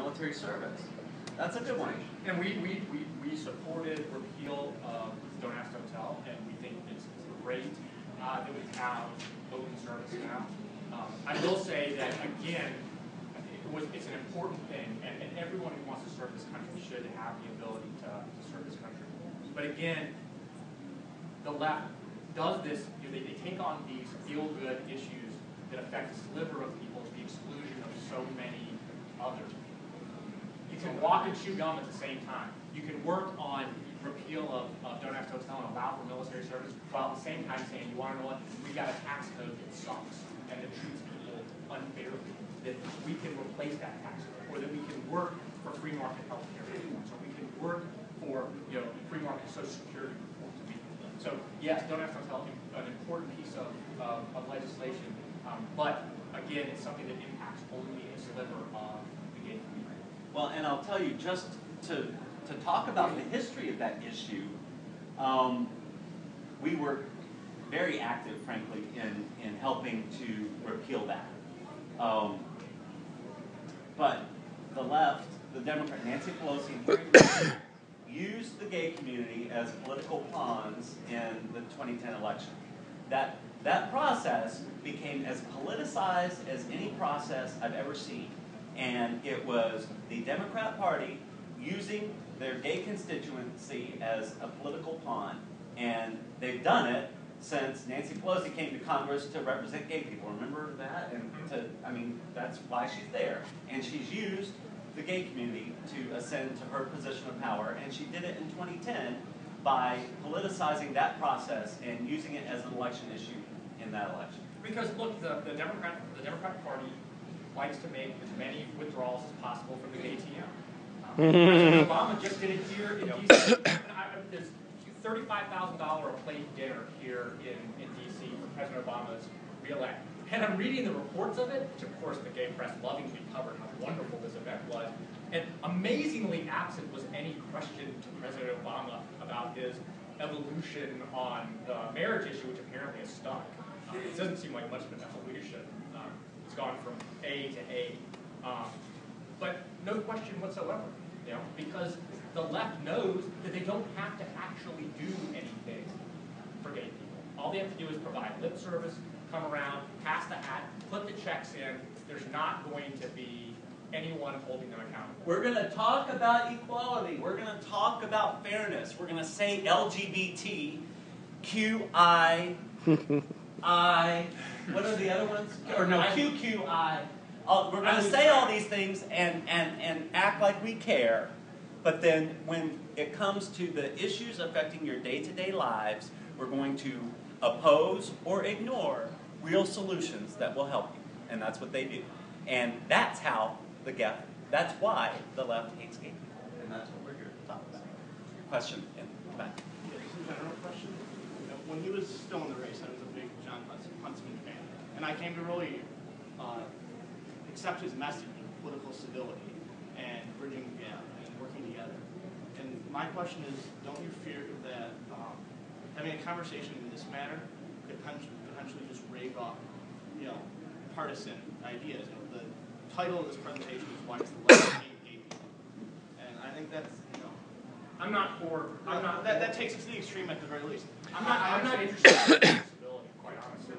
military service. That's a good one. And we supported repeal of Don't Ask, Don't Tell, and we think it's great that we have open service now. I will say that, again, it's an important thing, and everyone who wants to serve this country should have the ability to serve this country. But again, the left does this, they take on these feel-good issues that affect a sliver of people to the exclusion of so many others. You can walk and chew gum at the same time. You can work on repeal of Don't Ask, Don't Tell and allow for military service, while at the same time saying, you want to know what, we've got a tax code that sucks and that treats people unfairly, that we can replace that tax code, or that we can work for free market health care reforms, or we can work for free market Social Security reforms. So yes, Don't Ask, Don't Tell, an important piece of legislation, but again, it's something that impacts only a sliver of the gay community. Well, and I'll tell you, just to talk about the history of that issue, we were very active, frankly, in helping to repeal that. But the left, the Democrat, Nancy Pelosi and Harry Reid, used the gay community as political pawns in the 2010 election. That process became as politicized as any process I've ever seen. And it was the Democrat Party using their gay constituency as a political pawn. And they've done it since Nancy Pelosi came to Congress to represent gay people. Remember that? And that's why she's there. And she's used the gay community to ascend to her position of power. And she did it in 2010 by politicizing that process and using it as an election issue in that election. Because look, the Democratic Party likes to make as many withdrawals as possible from the GayTM. President Obama just did it here in D.C. There's $35,000 a plate dinner here in D.C. for President Obama's re-elect. And I'm reading the reports of it, which of course the gay press lovingly covered how wonderful this event was. And amazingly absent was any question to President Obama about his evolution on the marriage issue, which apparently is stuck. It doesn't seem like much of an evolution. It's gone from A to A. But no question whatsoever, because the left knows that they don't have to actually do anything for gay people. All they have to do is provide lip service, come around, pass the hat, put the checks in. There's not going to be anyone holding them accountable. We're going to talk about equality. We're going to talk about fairness. We're going to say LGBT, QI, I, what are the other ones? Or no, QQI. We're going to say all these things and act like we care, but then when it comes to the issues affecting your day-to-day lives, we're going to oppose or ignore real solutions that will help you, and that's what they do. And that's how that's why the left hates gay people, and that's what we're here to talk about. Question in the back. Yeah, just a general question. When he was still in the race, I was a big John Huntsman fan, and I came to really accept his message of political civility and bridging the gap and working together. And my question is, don't you fear that having a conversation in this matter could potentially just rave up, partisan ideas? The title of this presentation is "Why Does the Left Hate Gay People?" And I think that's, I'm not for. That takes it to the extreme at the very least. I'm not interested in disability, quite honestly.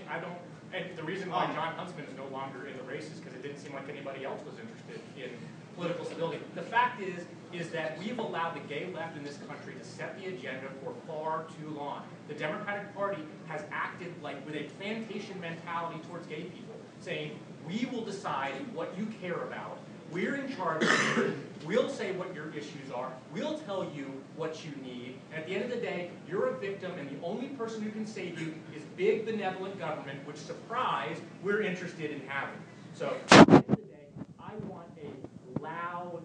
I don't. And the reason why John Huntsman is no longer in the race is because it didn't seem like anybody else was interested in political stability. The fact is that we've allowed the gay left in this country to set the agenda for far too long. The Democratic Party has acted like with a plantation mentality towards gay people, saying, we will decide what you care about. We're in charge of you. We'll say what your issues are. We'll tell you what you need. And at the end of the day, you're a victim, and the only person who can save you is big benevolent government, which, surprise, we're interested in having. So at the end of the day, I want a loud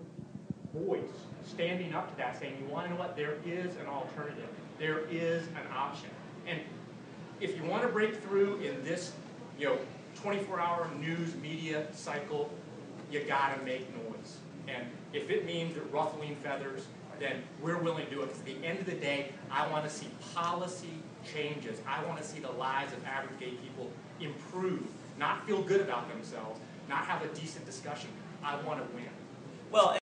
voice standing up to that, saying, you want to know what? There is an alternative. There is an option. And if you want to break through in this 24-hour news media cycle, you got to make noise. And if it means ruffling feathers, then we're willing to do it. Because at the end of the day, I want to see policy changes. I want to see the lives of average gay people improve, not feel good about themselves, not have a decent discussion. I want to win. Well.